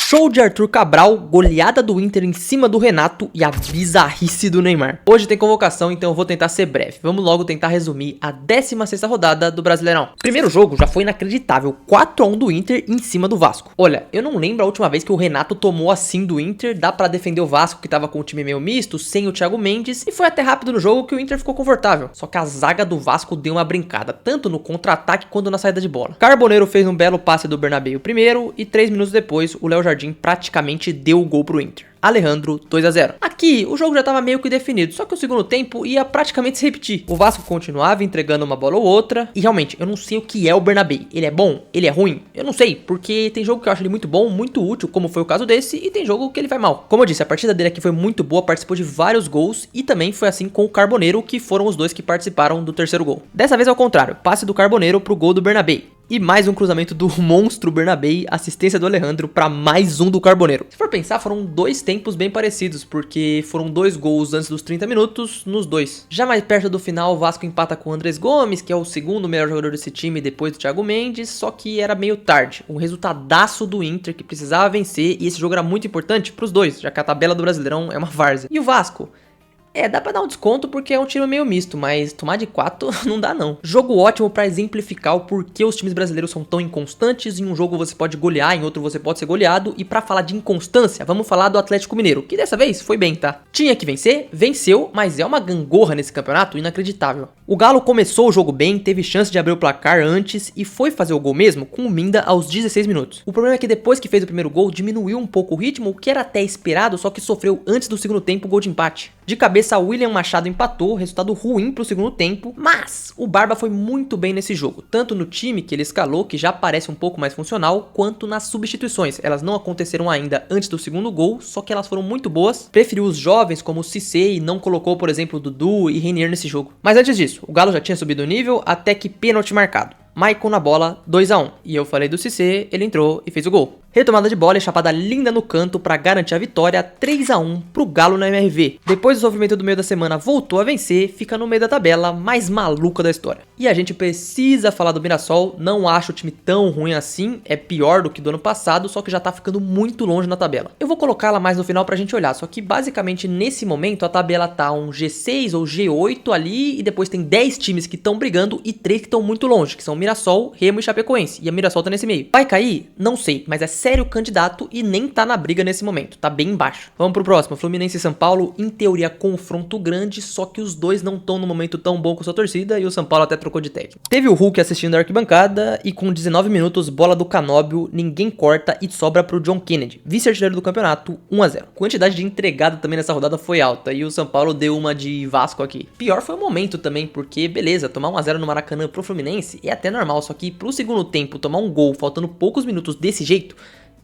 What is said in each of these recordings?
Show de Arthur Cabral, goleada do Inter em cima do Renato e a bizarrice do Neymar. Hoje tem convocação, então eu vou tentar ser breve. Vamos logo tentar resumir a 16ª rodada do Brasileirão. Primeiro jogo já foi inacreditável, 4-1 do Inter em cima do Vasco. Olha, eu não lembro a última vez que o Renato tomou assim do Inter, dá pra defender o Vasco que tava com o time meio misto, sem o Thiago Mendes, e foi até rápido no jogo que o Inter ficou confortável. Só que a zaga do Vasco deu uma brincada, tanto no contra-ataque quanto na saída de bola. Carboneiro fez um belo passe do Bernabéu primeiro, e 3 minutos depois, o Léo Jardim praticamente deu o gol pro Inter. Alejandro, 2-0. Aqui, o jogo já estava meio que definido, só que o segundo tempo ia praticamente se repetir. O Vasco continuava entregando uma bola ou outra, e realmente, eu não sei o que é o Bernabéu. Ele é bom? Ele é ruim? Eu não sei, porque tem jogo que eu acho ele muito bom, muito útil, como foi o caso desse, e tem jogo que ele vai mal. Como eu disse, a partida dele aqui foi muito boa, participou de vários gols, e também foi assim com o Carboneiro, que foram os dois que participaram do terceiro gol. Dessa vez ao contrário, passe do Carboneiro pro gol do Bernabéu. E mais um cruzamento do monstro Bernabéu, assistência do Alejandro para mais um do Carboneiro. Se for pensar, foram dois tempos bem parecidos, porque foram 2 gols antes dos 30 minutos nos dois. Já mais perto do final, o Vasco empata com o Andrés Gomes, que é o segundo melhor jogador desse time depois do Thiago Mendes, só que era meio tarde. Um resultadaço do Inter que precisava vencer, e esse jogo era muito importante para os dois, já que a tabela do Brasileirão é uma várzea. E o Vasco? Dá pra dar um desconto porque é um time meio misto, mas tomar de 4 não dá não. Jogo ótimo pra exemplificar o porquê os times brasileiros são tão inconstantes. Em um jogo você pode golear, em outro você pode ser goleado. E pra falar de inconstância, vamos falar do Atlético Mineiro, que dessa vez foi bem, tá? Tinha que vencer, venceu, mas é uma gangorra nesse campeonato inacreditável. O Galo começou o jogo bem, teve chance de abrir o placar antes e foi fazer o gol mesmo com o Minda aos 16 minutos. O problema é que depois que fez o primeiro gol, diminuiu um pouco o ritmo, o que era até esperado, só que sofreu antes do segundo tempo o gol de empate. De cabeça, William Machado empatou, resultado ruim pro segundo tempo, mas o Barba foi muito bem nesse jogo, tanto no time que ele escalou, que já parece um pouco mais funcional, quanto nas substituições. Elas não aconteceram ainda antes do segundo gol, só que elas foram muito boas. Preferiu os jovens como o Cissé e não colocou, por exemplo, Dudu e Renier nesse jogo. Mas antes disso, o Galo já tinha subido o nível até que pênalti marcado. Maicon na bola, 2-1. E eu falei do Cissé, ele entrou e fez o gol. Retomada de bola e chapada linda no canto para garantir a vitória, 3-1 pro Galo na MRV. Depois do sofrimento do meio da semana, voltou a vencer, fica no meio da tabela, mais maluca da história. E a gente precisa falar do Mirassol, não acho o time tão ruim assim, é pior do que do ano passado, só que já tá ficando muito longe na tabela. Eu vou colocá-la mais no final pra gente olhar, só que basicamente nesse momento a tabela tá um G6 ou G8 ali, e depois tem 10 times que estão brigando e 3 que estão muito longe, que são Mirassol, Remo e Chapecoense, e a Mirassol tá nesse meio. Vai cair? Não sei, mas é sério candidato e nem tá na briga nesse momento, tá bem embaixo. Vamos pro próximo, Fluminense e São Paulo, em teoria confronto grande, só que os dois não estão no momento tão bom com sua torcida e o São Paulo até trocou de técnico. Teve o Hulk assistindo a arquibancada e com 19 minutos, bola do Canóbio, ninguém corta e sobra pro John Kennedy, vice-artilheiro do campeonato, 1-0. Quantidade de entregada também nessa rodada foi alta e o São Paulo deu uma de Vasco aqui. Pior foi o momento também, porque beleza, tomar 1-0 no Maracanã pro Fluminense é até normal, só que pro segundo tempo tomar um gol faltando poucos minutos desse jeito,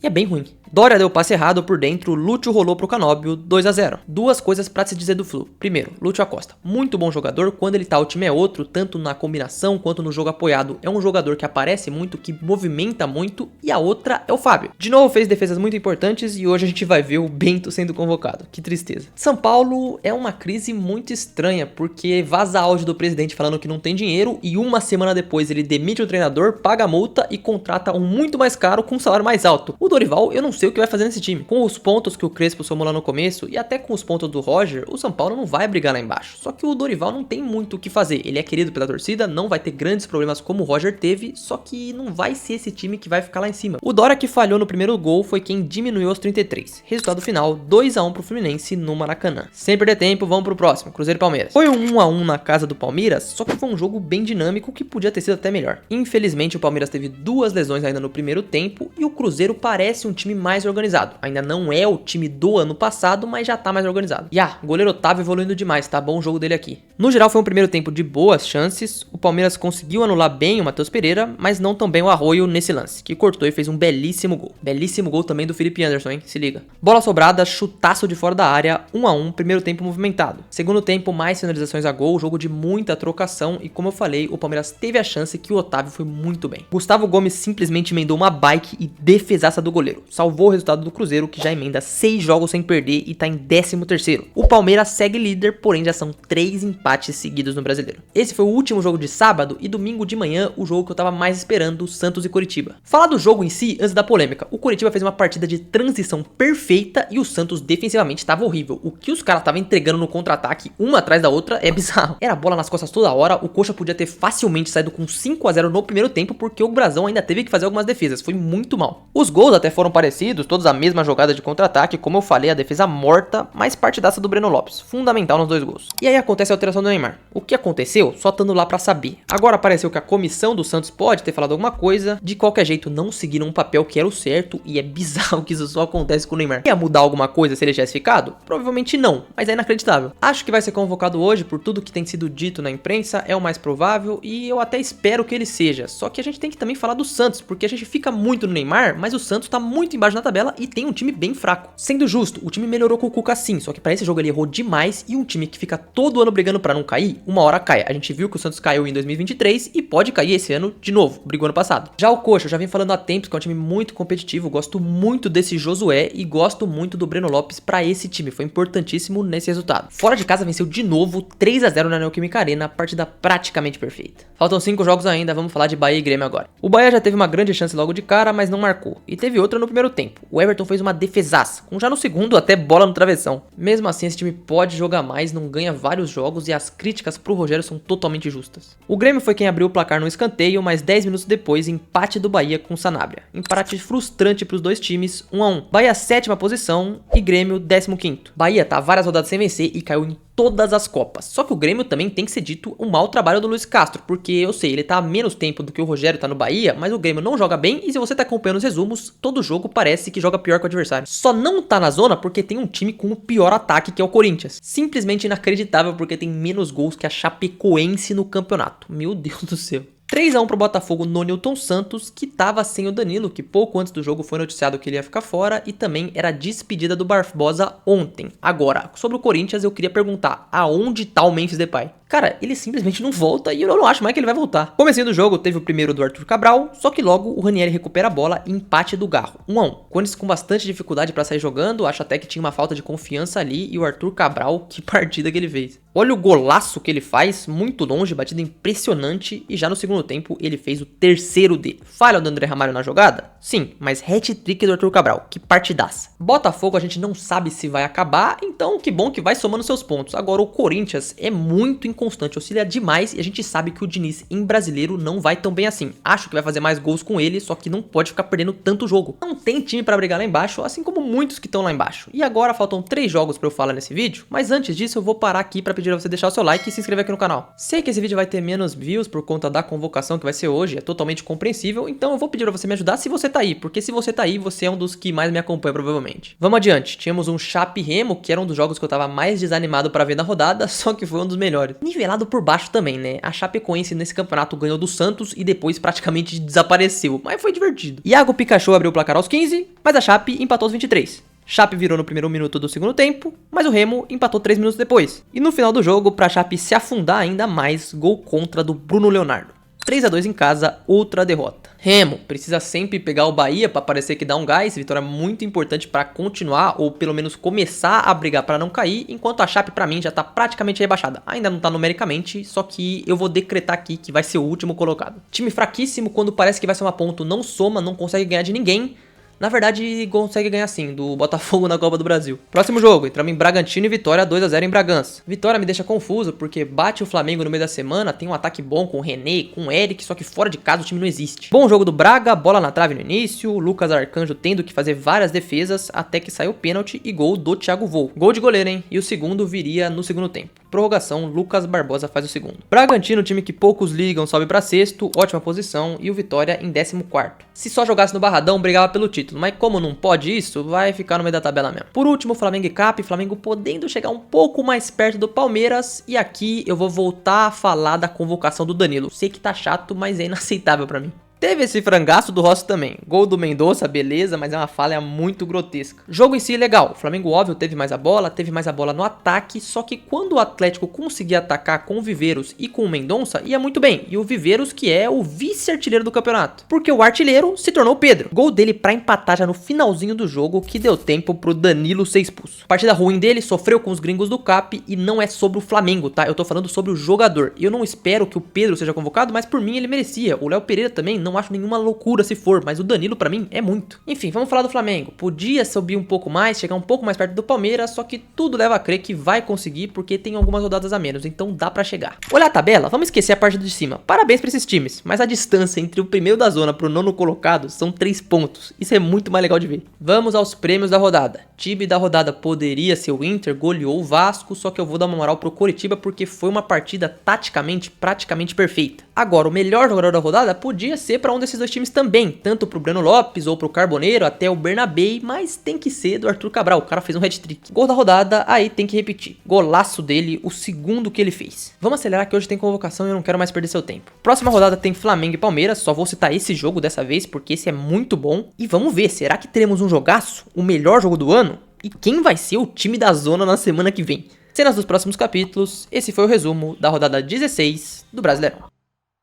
e é bem ruim. Dória deu passe errado por dentro, Lúcio rolou pro Canóbio, 2-0. Duas coisas pra se dizer do Flu. Primeiro, Lúcio Acosta, muito bom jogador, quando ele tá o time é outro, tanto na combinação quanto no jogo apoiado. É um jogador que aparece muito, que movimenta muito, e a outra é o Fábio. De novo fez defesas muito importantes e hoje a gente vai ver o Bento sendo convocado. Que tristeza. São Paulo é uma crise muito estranha, porque vaza áudio do presidente falando que não tem dinheiro e uma semana depois ele demite o treinador, paga a multa e contrata um muito mais caro com um salário mais alto. O Dorival, eu não sei o que vai fazer nesse time. Com os pontos que o Crespo somou lá no começo e até com os pontos do Roger, o São Paulo não vai brigar lá embaixo. Só que o Dorival não tem muito o que fazer. Ele é querido pela torcida, não vai ter grandes problemas como o Roger teve, só que não vai ser esse time que vai ficar lá em cima. O Dória que falhou no primeiro gol foi quem diminuiu aos 33. Resultado final, 2-1 pro Fluminense no Maracanã. Sem perder tempo, vamos pro próximo, Cruzeiro e Palmeiras. Foi um 1-1 na casa do Palmeiras, só que foi um jogo bem dinâmico que podia ter sido até melhor. Infelizmente o Palmeiras teve 2 lesões ainda no primeiro tempo e o Cruzeiro parece um time mais organizado. Ainda não é o time do ano passado, mas já tá mais organizado. E o goleiro Otávio evoluindo demais, tá bom o jogo dele aqui. No geral foi um primeiro tempo de boas chances, o Palmeiras conseguiu anular bem o Matheus Pereira, mas não tão bem o Arroio nesse lance, que cortou e fez um belíssimo gol. Belíssimo gol também do Felipe Anderson, hein? Se liga. Bola sobrada, chutaço de fora da área, 1-1, primeiro tempo movimentado. Segundo tempo, mais finalizações a gol, jogo de muita trocação e como eu falei, o Palmeiras teve a chance que o Otávio foi muito bem. Gustavo Gomes simplesmente emendou uma bike e defesaça do do goleiro. Salvou o resultado do Cruzeiro, que já emenda 6 jogos sem perder e tá em 13º. O Palmeiras segue líder, porém já são 3 empates seguidos no Brasileiro. Esse foi o último jogo de sábado e domingo de manhã o jogo que eu tava mais esperando, Santos e Coritiba. Falar do jogo em si antes da polêmica. O Coritiba fez uma partida de transição perfeita e o Santos defensivamente tava horrível. O que os caras estavam entregando no contra-ataque, uma atrás da outra, é bizarro. Era bola nas costas toda hora, o Coxa podia ter facilmente saído com 5-0 no primeiro tempo, porque o Brasão ainda teve que fazer algumas defesas, foi muito mal. Os gols até foram parecidos, todos a mesma jogada de contra-ataque, como eu falei, a defesa morta, mas partidaça do Breno Lopes, fundamental nos 2 gols. E aí acontece a alteração do Neymar. O que aconteceu? Só estando lá pra saber. Agora apareceu que a comissão do Santos pode ter falado alguma coisa, de qualquer jeito não seguiram um papel que era o certo, e é bizarro que isso só acontece com o Neymar. Ia mudar alguma coisa se ele tivesse ficado? Provavelmente não, mas é inacreditável. Acho que vai ser convocado hoje, por tudo que tem sido dito na imprensa, é o mais provável, e eu até espero que ele seja. Só que a gente tem que também falar do Santos, porque a gente fica muito no Neymar, mas o Santos tá muito embaixo na tabela e tem um time bem fraco. Sendo justo, o time melhorou com o Cuca sim, só que pra esse jogo ele errou demais, e um time que fica todo ano brigando pra não cair, uma hora cai. A gente viu que o Santos caiu em 2023 e pode cair esse ano de novo, brigou ano passado. Já o Coxa, eu já vim falando há tempos que é um time muito competitivo, gosto muito desse Josué e gosto muito do Breno Lopes pra esse time, foi importantíssimo nesse resultado. Fora de casa venceu de novo 3-0 na Neoquímica Arena, partida praticamente perfeita. Faltam 5 jogos ainda, vamos falar de Bahia e Grêmio agora. O Bahia já teve uma grande chance logo de cara, mas não marcou, e teve outra no primeiro tempo. O Everton fez uma defesaça, com já no segundo até bola no travessão. Mesmo assim, esse time pode jogar mais, não ganha vários jogos e as críticas pro Rogério são totalmente justas. O Grêmio foi quem abriu o placar no escanteio, mas 10 minutos depois, empate do Bahia com o Sanabria. Empate frustrante pros dois times, 1-1. Bahia 7ª posição e Grêmio 15º. Bahia tá várias rodadas sem vencer e caiu em todas as copas. Só que o Grêmio também tem que ser dito um mau trabalho do Luiz Castro, porque eu sei, ele tá há menos tempo do que o Rogério tá no Bahia, mas o Grêmio não joga bem e se você tá acompanhando os resumos, todo jogo parece que joga pior que o adversário. Só não tá na zona porque tem um time com o pior ataque, que é o Corinthians. Simplesmente inacreditável porque tem menos gols que a Chapecoense no campeonato. Meu Deus do céu. 3-1 pro Botafogo no Nilton Santos, que tava sem o Danilo, que pouco antes do jogo foi noticiado que ele ia ficar fora, e também era a despedida do Barbosa ontem. Agora, sobre o Corinthians, eu queria perguntar, aonde tá o Memphis Depay? Cara, ele simplesmente não volta e eu não acho mais que ele vai voltar. Comecinho do jogo, teve o primeiro do Arthur Cabral, só que logo o Ranieri recupera a bola e empate do Garro, 1-1. Corinthians com bastante dificuldade pra sair jogando, acho até que tinha uma falta de confiança ali, e o Arthur Cabral, que partida que ele fez. Olha o golaço que ele faz, muito longe, batida impressionante, e já no segundo tempo ele fez o terceiro dele. Falha do André Ramalho na jogada? Sim, mas hat-trick do Arthur Cabral, que partidaça. Botafogo a gente não sabe se vai acabar, então que bom que vai somando seus pontos. Agora o Corinthians é muito inconstante, oscila demais, e a gente sabe que o Diniz em brasileiro não vai tão bem assim. Acho que vai fazer mais gols com ele, só que não pode ficar perdendo tanto jogo. Não tem time pra brigar lá embaixo, assim como muitos que estão lá embaixo. E agora faltam 3 jogos pra eu falar nesse vídeo, mas antes disso eu vou parar aqui pra pedir a você deixar o seu like e se inscrever aqui no canal. Sei que esse vídeo vai ter menos views por conta da convocação que vai ser hoje, é totalmente compreensível, então eu vou pedir pra você me ajudar se você tá aí, porque se você tá aí, você é um dos que mais me acompanha provavelmente. Vamos adiante, tínhamos um Chape Remo, que era um dos jogos que eu tava mais desanimado pra ver na rodada, só que foi um dos melhores. Nivelado por baixo também, né? A Chapecoense nesse campeonato ganhou do Santos e depois praticamente desapareceu, mas foi divertido. Iago Pikachu abriu o placar aos 15, mas a Chape empatou aos 23. Chape virou no primeiro minuto do segundo tempo, mas o Remo empatou 3 minutos depois. E no final do jogo, pra Chape se afundar ainda mais, gol contra do Bruno Leonardo. 3-2 em casa, outra derrota. Remo precisa sempre pegar o Bahia para parecer que dá um gás, vitória muito importante para continuar ou pelo menos começar a brigar para não cair, enquanto a Chape para mim já tá praticamente rebaixada. Ainda não tá numericamente, só que eu vou decretar aqui que vai ser o último colocado. Time fraquíssimo, quando parece que vai somar ponto, não soma, não consegue ganhar de ninguém. Na verdade, consegue ganhar sim, do Botafogo na Copa do Brasil. Próximo jogo, entramos em Bragantino e Vitória 2-0 em Bragança. Vitória me deixa confuso, porque bate o Flamengo no meio da semana, tem um ataque bom com o René, com o Eric, só que fora de casa o time não existe. Bom jogo do Braga, bola na trave no início, Lucas Arcanjo tendo que fazer várias defesas, até que saiu o pênalti e gol do Thiago Vou. Gol de goleiro, hein? E o segundo viria no segundo tempo. Prorrogação, Lucas Barbosa faz o segundo. Bragantino, time que poucos ligam, sobe pra sexto, ótima posição, e o Vitória em 14º. Se só jogasse no Barradão, brigava pelo título, mas como não pode isso, vai ficar no meio da tabela mesmo. Por último, Flamengo e Cap, Flamengo podendo chegar um pouco mais perto do Palmeiras, e aqui eu vou voltar a falar da convocação do Danilo. Sei que tá chato, mas é inaceitável pra mim. Teve esse frangaço do Rossi também. Gol do Mendonça, beleza, mas é uma falha muito grotesca. Jogo em si, legal. O Flamengo, óbvio, teve mais a bola no ataque, só que quando o Atlético conseguia atacar com o Viveiros e com o Mendonça, ia muito bem. E o Viveiros, que é o vice-artilheiro do campeonato. Porque o artilheiro se tornou o Pedro. Gol dele pra empatar já no finalzinho do jogo, que deu tempo pro Danilo ser expulso. Partida ruim dele, sofreu com os gringos do CAP e não é sobre o Flamengo, tá? Eu tô falando sobre o jogador. Eu não espero que o Pedro seja convocado, mas por mim ele merecia. O Léo Pereira também, não acho nenhuma loucura se for, mas o Danilo pra mim é muito. Enfim, vamos falar do Flamengo. Podia subir um pouco mais, chegar um pouco mais perto do Palmeiras, só que tudo leva a crer que vai conseguir porque tem algumas rodadas a menos, então dá pra chegar. Olha a tabela, vamos esquecer a parte de cima. Parabéns pra esses times, mas a distância entre o primeiro da zona pro nono colocado são 3 pontos. Isso é muito mais legal de ver. Vamos aos prêmios da rodada. Time da rodada poderia ser o Inter, goleou o Vasco, só que eu vou dar uma moral pro Coritiba porque foi uma partida taticamente praticamente perfeita. Agora, o melhor jogador da rodada podia ser pra um desses dois times também, tanto pro Breno Lopes ou pro Carboneiro, até o Bernabei, mas tem que ser do Arthur Cabral, o cara fez um hat-trick. Gol da rodada, aí tem que repetir. Golaço dele, o segundo que ele fez. Vamos acelerar que hoje tem convocação e eu não quero mais perder seu tempo. Próxima rodada tem Flamengo e Palmeiras, só vou citar esse jogo dessa vez porque esse é muito bom. E vamos ver, será que teremos um jogaço? O melhor jogo do ano? E quem vai ser o time da zona na semana que vem? Cenas dos próximos capítulos, esse foi o resumo da rodada 16 do Brasileirão.